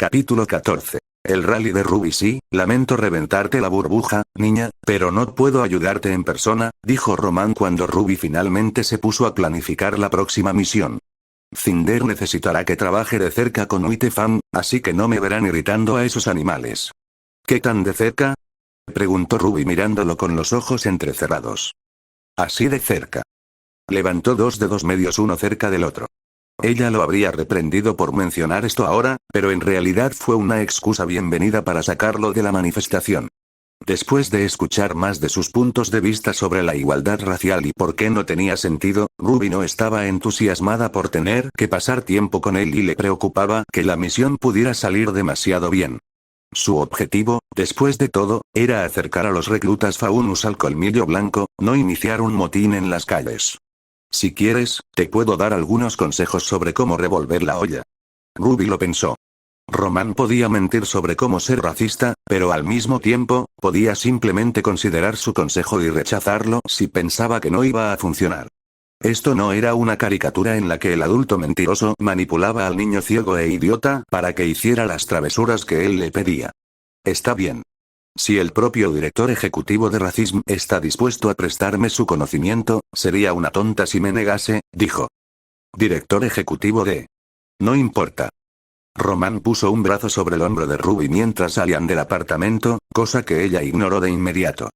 Capítulo 14. El rally de Ruby. Sí, lamento reventarte la burbuja, niña, pero no puedo ayudarte en persona, dijo Román cuando Ruby finalmente se puso a planificar la próxima misión. Cinder necesitará que trabaje de cerca con Uitefam, así que no me verán irritando a esos animales. ¿Qué tan de cerca?, preguntó Ruby mirándolo con los ojos entrecerrados. Así de cerca. Levantó dos dedos medios uno cerca del otro. Ella lo habría reprendido por mencionar esto ahora, pero en realidad fue una excusa bienvenida para sacarlo de la manifestación. Después de escuchar más de sus puntos de vista sobre la igualdad racial y por qué no tenía sentido, Ruby no estaba entusiasmada por tener que pasar tiempo con él y le preocupaba que la misión pudiera salir demasiado bien. Su objetivo, después de todo, era acercar a los reclutas Faunus al colmillo blanco, no iniciar un motín en las calles. Si quieres, te puedo dar algunos consejos sobre cómo revolver la olla. Ruby lo pensó. Román podía mentir sobre cómo ser racista, pero al mismo tiempo, podía simplemente considerar su consejo y rechazarlo si pensaba que no iba a funcionar. Esto no era una caricatura en la que el adulto mentiroso manipulaba al niño ciego e idiota para que hiciera las travesuras que él le pedía. Está bien. Si el propio director ejecutivo de Racism está dispuesto a prestarme su conocimiento, sería una tonta si me negase, dijo. Director ejecutivo de... No importa. Román puso un brazo sobre el hombro de Ruby mientras salían del apartamento, cosa que ella ignoró de inmediato.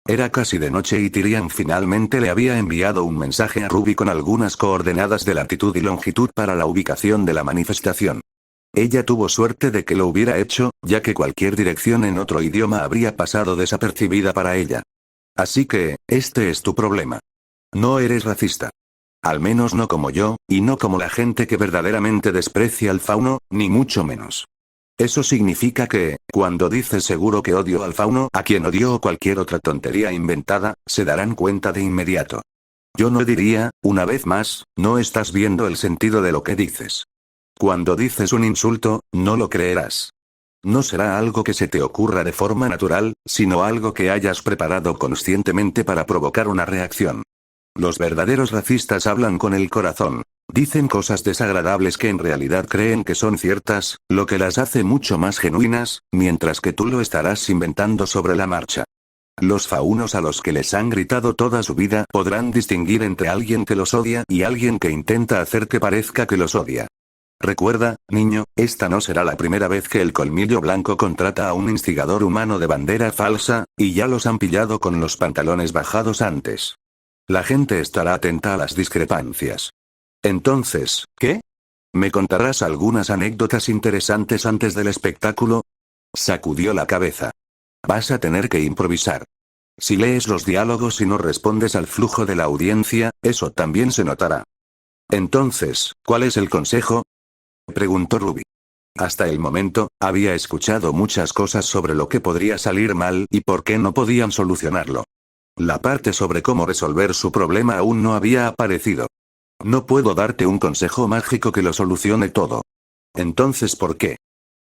Era casi de noche y Tyrian finalmente le había enviado un mensaje a Ruby con algunas coordenadas de latitud y longitud para la ubicación de la manifestación. Ella tuvo suerte de que lo hubiera hecho, ya que cualquier dirección en otro idioma habría pasado desapercibida para ella. Así que, este es tu problema. No eres racista. Al menos no como yo, y no como la gente que verdaderamente desprecia al fauno, ni mucho menos. Eso significa que, cuando dices seguro que odio al fauno, a quien odio o cualquier otra tontería inventada, se darán cuenta de inmediato. Yo no diría, una vez más, no estás viendo el sentido de lo que dices. Cuando dices un insulto, no lo creerás. No será algo que se te ocurra de forma natural, sino algo que hayas preparado conscientemente para provocar una reacción. Los verdaderos racistas hablan con el corazón. Dicen cosas desagradables que en realidad creen que son ciertas, lo que las hace mucho más genuinas, mientras que tú lo estarás inventando sobre la marcha. Los faunos a los que les han gritado toda su vida podrán distinguir entre alguien que los odia y alguien que intenta hacer que parezca que los odia. Recuerda, niño, esta no será la primera vez que el colmillo blanco contrata a un instigador humano de bandera falsa, y ya los han pillado con los pantalones bajados antes. La gente estará atenta a las discrepancias. Entonces, ¿qué? ¿Me contarás algunas anécdotas interesantes antes del espectáculo? Sacudió la cabeza. Vas a tener que improvisar. Si lees los diálogos y no respondes al flujo de la audiencia, eso también se notará. Entonces, ¿cuál es el consejo?, preguntó Ruby. Hasta el momento, había escuchado muchas cosas sobre lo que podría salir mal y por qué no podían solucionarlo. La parte sobre cómo resolver su problema aún no había aparecido. No puedo darte un consejo mágico que lo solucione todo. Entonces, ¿por qué?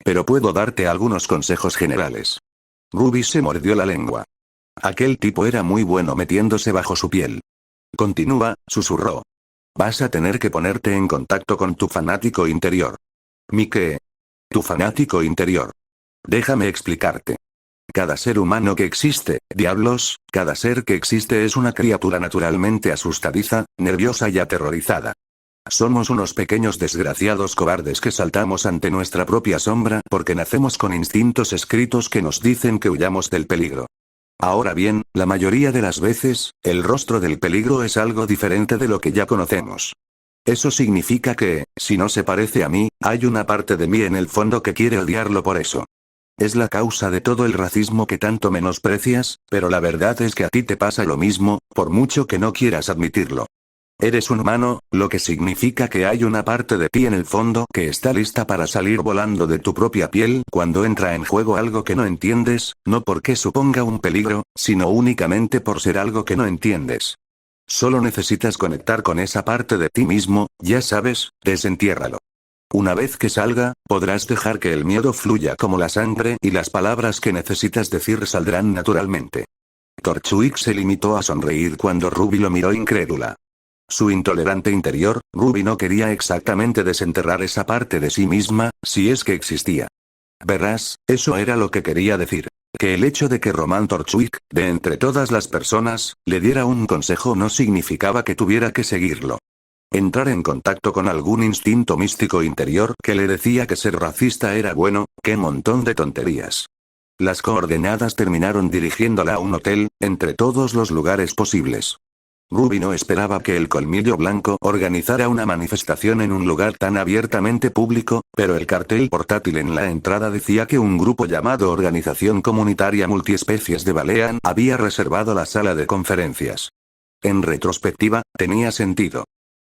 Pero puedo darte algunos consejos generales. Ruby se mordió la lengua. Aquel tipo era muy bueno metiéndose bajo su piel. Continúa, susurró. Vas a tener que ponerte en contacto con tu fanático interior. ¿Mi qué? Tu fanático interior. Déjame explicarte. Cada ser humano que existe, diablos, cada ser que existe es una criatura naturalmente asustadiza, nerviosa y aterrorizada. Somos unos pequeños desgraciados cobardes que saltamos ante nuestra propia sombra porque nacemos con instintos escritos que nos dicen que huyamos del peligro. Ahora bien, la mayoría de las veces, el rostro del peligro es algo diferente de lo que ya conocemos. Eso significa que, si no se parece a mí, hay una parte de mí en el fondo que quiere odiarlo por eso. Es la causa de todo el racismo que tanto menosprecias, pero la verdad es que a ti te pasa lo mismo, por mucho que no quieras admitirlo. Eres un humano, lo que significa que hay una parte de ti en el fondo que está lista para salir volando de tu propia piel cuando entra en juego algo que no entiendes, no porque suponga un peligro, sino únicamente por ser algo que no entiendes. Solo necesitas conectar con esa parte de ti mismo, ya sabes, desentiérralo. Una vez que salga, podrás dejar que el miedo fluya como la sangre y las palabras que necesitas decir saldrán naturalmente. Torchwick se limitó a sonreír cuando Ruby lo miró incrédula. Su intolerante interior, Ruby no quería exactamente desenterrar esa parte de sí misma, si es que existía. Verás, eso era lo que quería decir. Que el hecho de que Roman Torchwick, de entre todas las personas, le diera un consejo no significaba que tuviera que seguirlo. Entrar en contacto con algún instinto místico interior que le decía que ser racista era bueno, qué montón de tonterías. Las coordenadas terminaron dirigiéndola a un hotel, entre todos los lugares posibles. Ruby no esperaba que el Colmillo Blanco organizara una manifestación en un lugar tan abiertamente público, pero el cartel portátil en la entrada decía que un grupo llamado Organización Comunitaria Multiespecies de Balean había reservado la sala de conferencias. En retrospectiva, tenía sentido.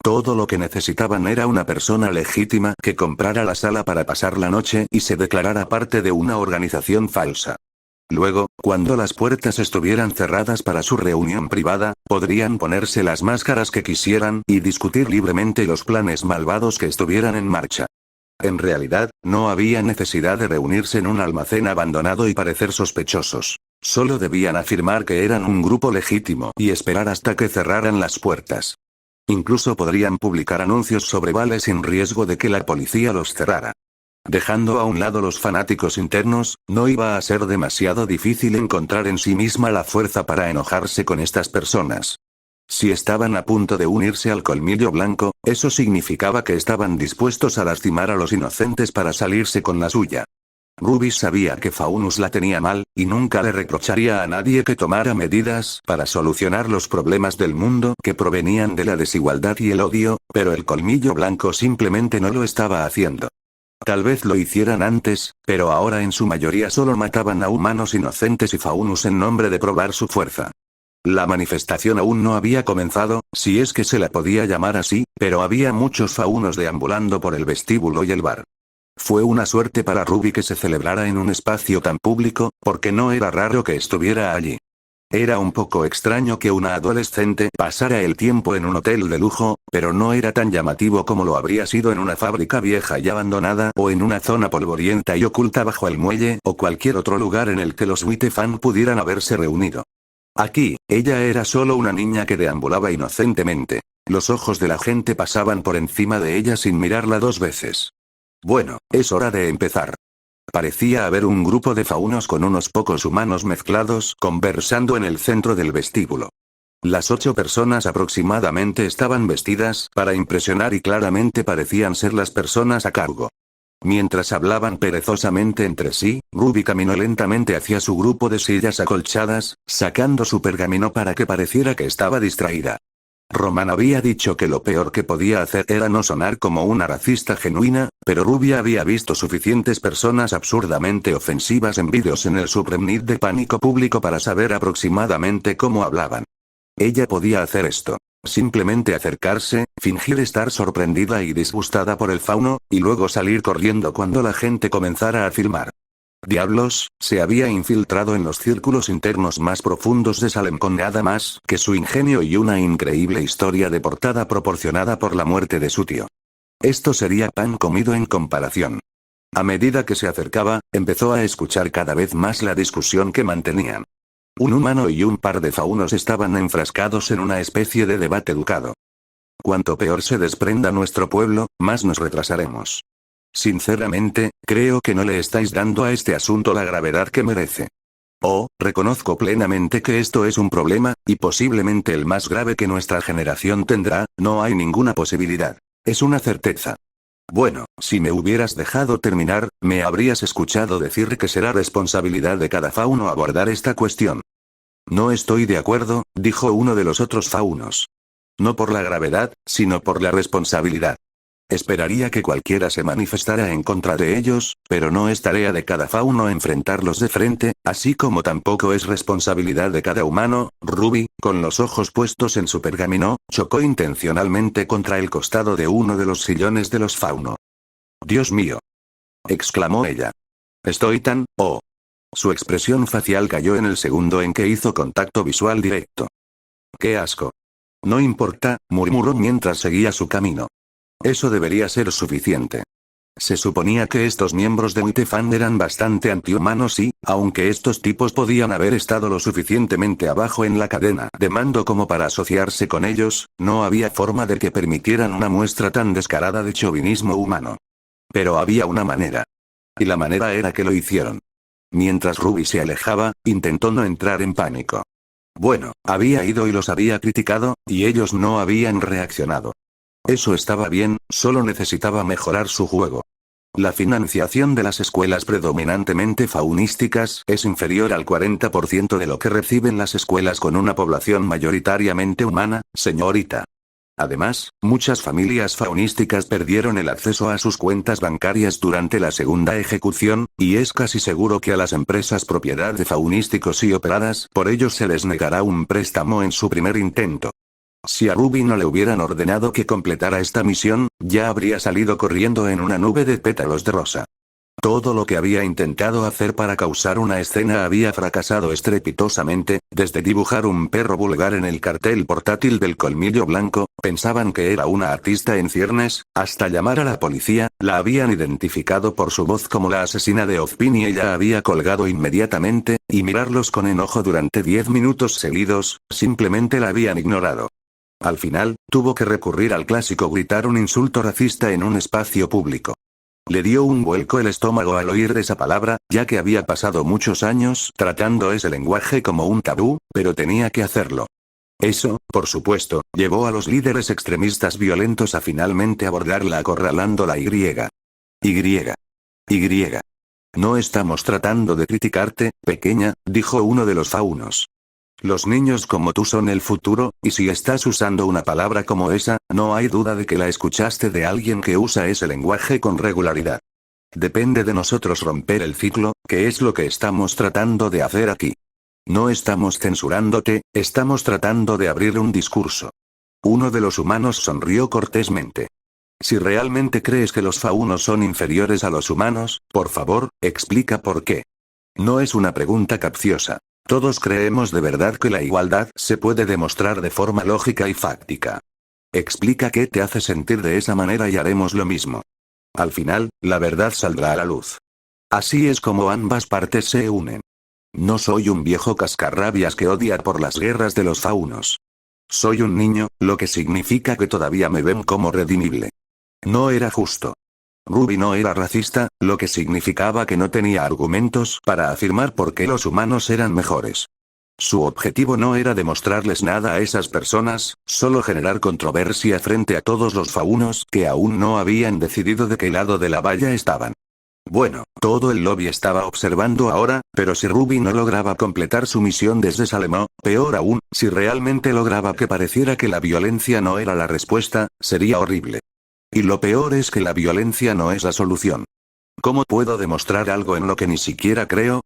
Todo lo que necesitaban era una persona legítima que comprara la sala para pasar la noche y se declarara parte de una organización falsa. Luego, cuando las puertas estuvieran cerradas para su reunión privada, podrían ponerse las máscaras que quisieran y discutir libremente los planes malvados que estuvieran en marcha. En realidad, no había necesidad de reunirse en un almacén abandonado y parecer sospechosos. Solo debían afirmar que eran un grupo legítimo y esperar hasta que cerraran las puertas. Incluso podrían publicar anuncios sobre Vale sin riesgo de que la policía los cerrara. Dejando a un lado los fanáticos internos, no iba a ser demasiado difícil encontrar en sí misma la fuerza para enojarse con estas personas. Si estaban a punto de unirse al Colmillo Blanco, eso significaba que estaban dispuestos a lastimar a los inocentes para salirse con la suya. Ruby sabía que Faunus la tenía mal, y nunca le reprocharía a nadie que tomara medidas para solucionar los problemas del mundo que provenían de la desigualdad y el odio, pero el Colmillo Blanco simplemente no lo estaba haciendo. Tal vez lo hicieran antes, pero ahora en su mayoría solo mataban a humanos inocentes y Faunus en nombre de probar su fuerza. La manifestación aún no había comenzado, si es que se la podía llamar así, pero había muchos faunos deambulando por el vestíbulo y el bar. Fue una suerte para Ruby que se celebrara en un espacio tan público, porque no era raro que estuviera allí. Era un poco extraño que una adolescente pasara el tiempo en un hotel de lujo, pero no era tan llamativo como lo habría sido en una fábrica vieja y abandonada o en una zona polvorienta y oculta bajo el muelle o cualquier otro lugar en el que los Whitefan pudieran haberse reunido. Aquí, ella era solo una niña que deambulaba inocentemente. Los ojos de la gente pasaban por encima de ella sin mirarla dos veces. Bueno, es hora de empezar. Parecía haber un grupo de faunos con unos pocos humanos mezclados conversando en el centro del vestíbulo. Las 8 personas aproximadamente estaban vestidas para impresionar y claramente parecían ser las personas a cargo. Mientras hablaban perezosamente entre sí, Ruby caminó lentamente hacia su grupo de sillas acolchadas, sacando su pergamino para que pareciera que estaba distraída. Roman había dicho que lo peor que podía hacer era no sonar como una racista genuina, pero Ruby había visto suficientes personas absurdamente ofensivas en vídeos en el subreddit de pánico público para saber aproximadamente cómo hablaban. Ella podía hacer esto. Simplemente acercarse, fingir estar sorprendida y disgustada por el fauno, y luego salir corriendo cuando la gente comenzara a filmar. Diablos, se había infiltrado en los círculos internos más profundos de Salem con nada más que su ingenio y una increíble historia de portada proporcionada por la muerte de su tío. Esto sería pan comido en comparación. A medida que se acercaba, empezó a escuchar cada vez más la discusión que mantenían. Un humano y un par de faunos estaban enfrascados en una especie de debate educado. Cuanto peor se desprenda nuestro pueblo, más nos retrasaremos. Sinceramente, creo que no le estáis dando a este asunto la gravedad que merece. Oh, reconozco plenamente que esto es un problema, y posiblemente el más grave que nuestra generación tendrá, no hay ninguna posibilidad. Es una certeza. Bueno, si me hubieras dejado terminar, me habrías escuchado decir que será responsabilidad de cada fauno abordar esta cuestión. No estoy de acuerdo, dijo uno de los otros faunos. No por la gravedad, sino por la responsabilidad. Esperaría que cualquiera se manifestara en contra de ellos, pero no es tarea de cada fauno enfrentarlos de frente, así como tampoco es responsabilidad de cada humano. Ruby, con los ojos puestos en su pergamino, chocó intencionalmente contra el costado de uno de los sillones de los fauno. «Dios mío», exclamó ella. «Estoy tan, oh». Su expresión facial cayó en el segundo en que hizo contacto visual directo. «¡Qué asco!». «No importa», murmuró mientras seguía su camino. Eso debería ser suficiente. Se suponía que estos miembros de Whitefan eran bastante antihumanos y, aunque estos tipos podían haber estado lo suficientemente abajo en la cadena de mando como para asociarse con ellos, no había forma de que permitieran una muestra tan descarada de chauvinismo humano. Pero había una manera. y la manera era que lo hicieron. Mientras Ruby se alejaba, intentó no entrar en pánico. Bueno, había ido y los había criticado, y ellos no habían reaccionado. Eso estaba bien, solo necesitaba mejorar su juego. La financiación de las escuelas predominantemente faunísticas es inferior al 40% de lo que reciben las escuelas con una población mayoritariamente humana, señorita. Además, muchas familias faunísticas perdieron el acceso a sus cuentas bancarias durante la segunda ejecución, y es casi seguro que a las empresas propiedad de faunísticos y operadas por ellos se les negará un préstamo en su primer intento. Si a Ruby no le hubieran ordenado que completara esta misión, ya habría salido corriendo en una nube de pétalos de rosa. Todo lo que había intentado hacer para causar una escena había fracasado estrepitosamente, desde dibujar un perro vulgar en el cartel portátil del colmillo blanco, pensaban que era una artista en ciernes, hasta llamar a la policía, la habían identificado por su voz como la asesina de Ozpin y ella había colgado inmediatamente, y mirarlos con enojo durante 10 minutos seguidos, simplemente la habían ignorado. Al final, tuvo que recurrir al clásico gritar un insulto racista en un espacio público. Le dio un vuelco el estómago al oír esa palabra, ya que había pasado muchos años tratando ese lenguaje como un tabú, pero tenía que hacerlo. Eso, por supuesto, llevó a los líderes extremistas violentos a finalmente abordarla acorralándola y. No estamos tratando de criticarte, pequeña, dijo uno de los faunos. Los niños como tú son el futuro, y si estás usando una palabra como esa, no hay duda de que la escuchaste de alguien que usa ese lenguaje con regularidad. Depende de nosotros romper el ciclo, que es lo que estamos tratando de hacer aquí. No estamos censurándote, estamos tratando de abrir un discurso. Uno de los humanos sonrió cortésmente. Si realmente crees que los faunos son inferiores a los humanos, por favor, explica por qué. No es una pregunta capciosa. Todos creemos de verdad que la igualdad se puede demostrar de forma lógica y fáctica. Explica qué te hace sentir de esa manera y haremos lo mismo. Al final, la verdad saldrá a la luz. Así es como ambas partes se unen. No soy un viejo cascarrabias que odia por las guerras de los faunos. Soy un niño, lo que significa que todavía me ven como redimible. No era justo. Ruby no era racista, lo que significaba que no tenía argumentos para afirmar por qué los humanos eran mejores. Su objetivo no era demostrarles nada a esas personas, solo generar controversia frente a todos los faunos que aún no habían decidido de qué lado de la valla estaban. Bueno, todo el lobby estaba observando ahora, pero si Ruby no lograba completar su misión desde Salemo, peor aún, si realmente lograba que pareciera que la violencia no era la respuesta, sería horrible. Y lo peor es que la violencia no es la solución. ¿Cómo puedo demostrar algo en lo que ni siquiera creo?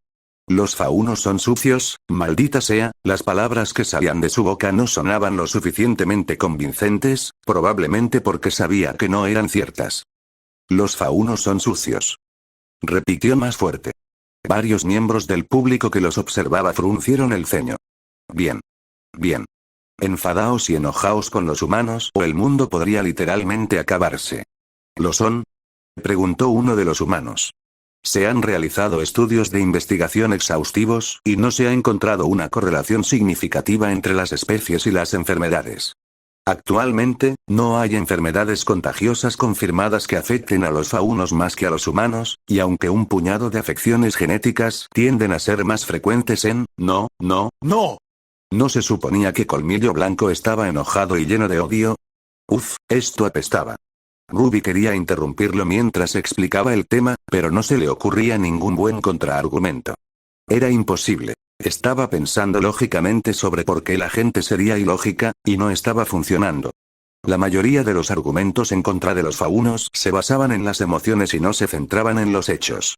Los faunos son sucios, maldita sea, las palabras que salían de su boca no sonaban lo suficientemente convincentes, probablemente porque sabía que no eran ciertas. Los faunos son sucios. Repitió más fuerte. Varios miembros del público que los observaba fruncieron el ceño. Bien. Bien. Enfadaos y enojaos con los humanos o el mundo podría literalmente acabarse. ¿Lo son? Preguntó uno de los humanos. Se han realizado estudios de investigación exhaustivos, y no se ha encontrado una correlación significativa entre las especies y las enfermedades. Actualmente, no hay enfermedades contagiosas confirmadas que afecten a los faunos más que a los humanos, y aunque un puñado de afecciones genéticas tienden a ser más frecuentes en. ¡No! ¿No se suponía que Colmillo Blanco estaba enojado y lleno de odio? Uf, esto apestaba. Ruby quería interrumpirlo mientras explicaba el tema, pero no se le ocurría ningún buen contraargumento. Era imposible. Estaba pensando lógicamente sobre por qué la gente sería ilógica, y no estaba funcionando. La mayoría de los argumentos en contra de los faunos se basaban en las emociones y no se centraban en los hechos.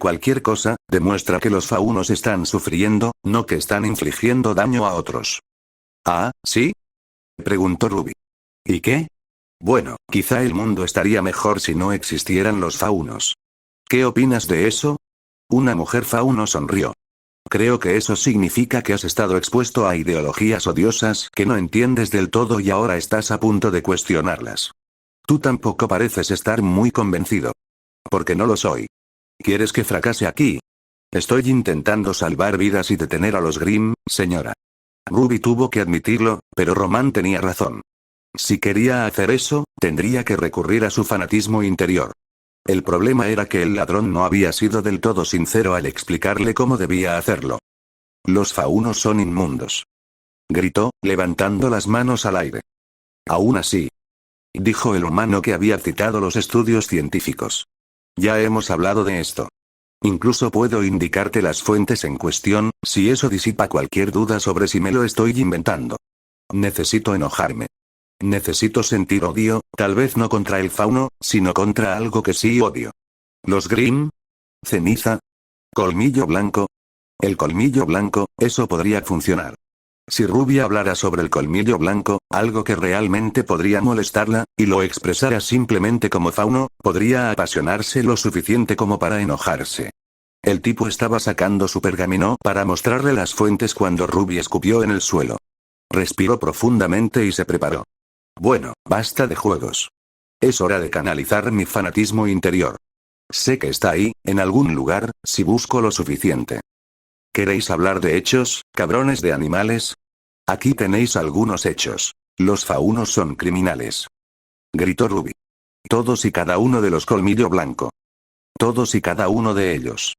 Cualquier cosa demuestra que los faunos están sufriendo, no que están infligiendo daño a otros. ¿Ah, sí? Preguntó Ruby. ¿Y qué? Bueno, quizá el mundo estaría mejor si no existieran los faunos. ¿Qué opinas de eso? Una mujer fauno sonrió. Creo que eso significa que has estado expuesto a ideologías odiosas que no entiendes del todo y ahora estás a punto de cuestionarlas. Tú tampoco pareces estar muy convencido. Porque no lo soy. ¿Quieres que fracase aquí? Estoy intentando salvar vidas y detener a los Grimm, señora. Ruby tuvo que admitirlo, pero Román tenía razón. Si quería hacer eso, tendría que recurrir a su fanatismo interior. El problema era que el ladrón no había sido del todo sincero al explicarle cómo debía hacerlo. Los faunos son inmundos. Gritó, levantando las manos al aire. Aún así, dijo el humano que había citado los estudios científicos. Ya hemos hablado de esto. Incluso puedo indicarte las fuentes en cuestión, si eso disipa cualquier duda sobre si me lo estoy inventando. Necesito enojarme. Necesito sentir odio, tal vez no contra el fauno, sino contra algo que sí odio. ¿Los Grimm? ¿Ceniza? ¿Colmillo blanco? El colmillo blanco, eso podría funcionar. Si Ruby hablara sobre el colmillo blanco, algo que realmente podría molestarla, y lo expresara simplemente como fauno, podría apasionarse lo suficiente como para enojarse. El tipo estaba sacando su pergamino para mostrarle las fuentes cuando Ruby escupió en el suelo. Respiró profundamente y se preparó. Bueno, basta de juegos. Es hora de canalizar mi fanatismo interior. Sé que está ahí, en algún lugar, si busco lo suficiente. ¿Queréis hablar de hechos, cabrones de animales? Aquí tenéis algunos hechos. Los faunos son criminales. Gritó Ruby. Todos y cada uno de los colmillo blanco. Todos y cada uno de ellos.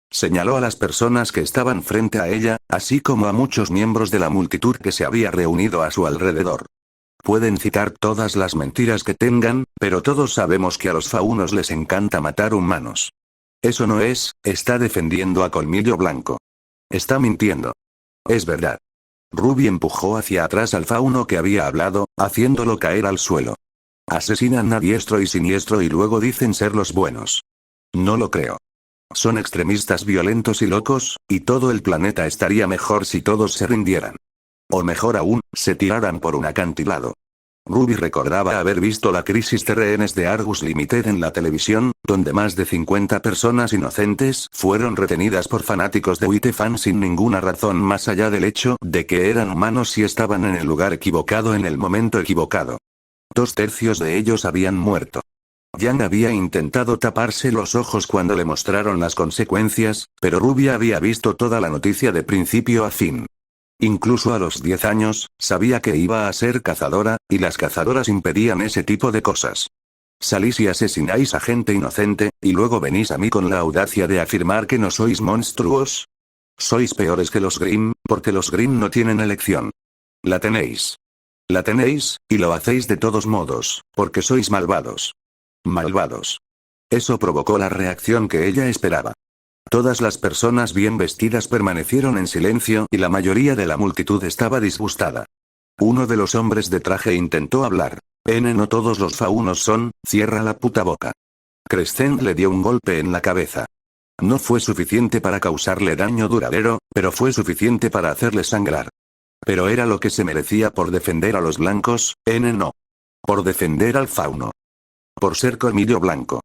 Señaló a las personas que estaban frente a ella, así como a muchos miembros de la multitud que se había reunido a su alrededor. Pueden citar todas las mentiras que tengan, pero todos sabemos que a los faunos les encanta matar humanos. Eso no es, está defendiendo a colmillo blanco. Está mintiendo. Es verdad. Ruby empujó hacia atrás al fauno que había hablado, haciéndolo caer al suelo. Asesinan a diestro y siniestro y luego dicen ser los buenos. No lo creo. Son extremistas violentos y locos, y todo el planeta estaría mejor si todos se rindieran. O mejor aún, se tiraran por un acantilado. Ruby recordaba haber visto la crisis de rehenes de Argus Limited en la televisión, donde más de 50 personas inocentes fueron retenidas por fanáticos de Witefan sin ninguna razón más allá del hecho de que eran humanos y estaban en el lugar equivocado en el momento equivocado. 2/3 de ellos habían muerto. Jan había intentado taparse los ojos cuando le mostraron las consecuencias, pero Ruby había visto toda la noticia de principio a fin. Incluso a los 10 años, sabía que iba a ser cazadora, y las cazadoras impedían ese tipo de cosas. Salís y asesináis a gente inocente, y luego venís a mí con la audacia de afirmar que no sois monstruos. Sois peores que los Grimm, porque los Grimm no tienen elección. La tenéis. La tenéis, y lo hacéis de todos modos, porque sois malvados. Malvados. Eso provocó la reacción que ella esperaba. Todas las personas bien vestidas permanecieron en silencio y la mayoría de la multitud estaba disgustada. Uno de los hombres de traje intentó hablar. No todos los faunos son, cierra la puta boca. Crescent le dio un golpe en la cabeza. No fue suficiente para causarle daño duradero, pero fue suficiente para hacerle sangrar. Pero era lo que se merecía por defender a los blancos, no. Por defender al fauno. Por ser colmillo blanco.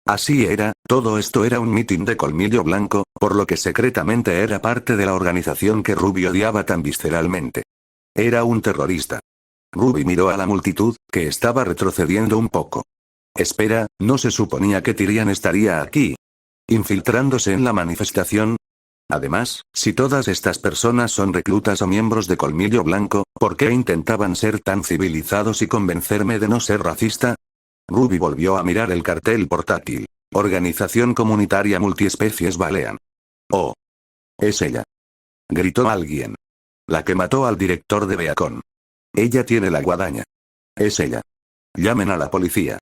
Así era, todo esto era un mitin de colmillo blanco, por lo que secretamente era parte de la organización que Ruby odiaba tan visceralmente. Era un terrorista. Ruby miró a la multitud, que estaba retrocediendo un poco. Espera, ¿no se suponía que Tyrian estaría aquí? ¿Infiltrándose en la manifestación? Además, si todas estas personas son reclutas o miembros de colmillo blanco, ¿por qué intentaban ser tan civilizados y convencerme de no ser racista? Ruby volvió a mirar el cartel portátil. Organización Comunitaria Multiespecies Balean. Oh. Es ella. Gritó alguien. La que mató al director de Beacon. Ella tiene la guadaña. Es ella. Llamen a la policía.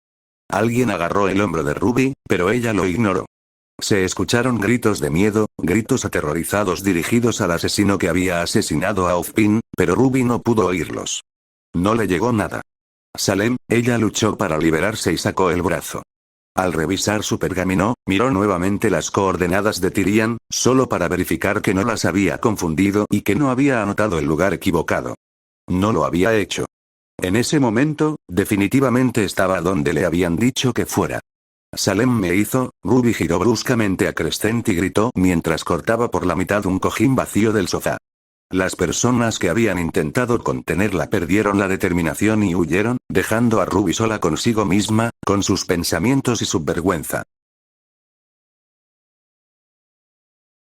Alguien agarró el hombro de Ruby, pero ella lo ignoró. Se escucharon gritos de miedo, gritos aterrorizados dirigidos al asesino que había asesinado a Ozpin, pero Ruby no pudo oírlos. No le llegó nada. Salem, ella luchó para liberarse y sacó el brazo. Al revisar su pergamino, miró nuevamente las coordenadas de Tyrian, solo para verificar que no las había confundido y que no había anotado el lugar equivocado. No lo había hecho. En ese momento, definitivamente estaba donde le habían dicho que fuera. Salem me hizo. Ruby giró bruscamente a Crescent y gritó mientras cortaba por la mitad un cojín vacío del sofá. Las personas que habían intentado contenerla perdieron la determinación y huyeron, dejando a Ruby sola consigo misma, con sus pensamientos y su vergüenza.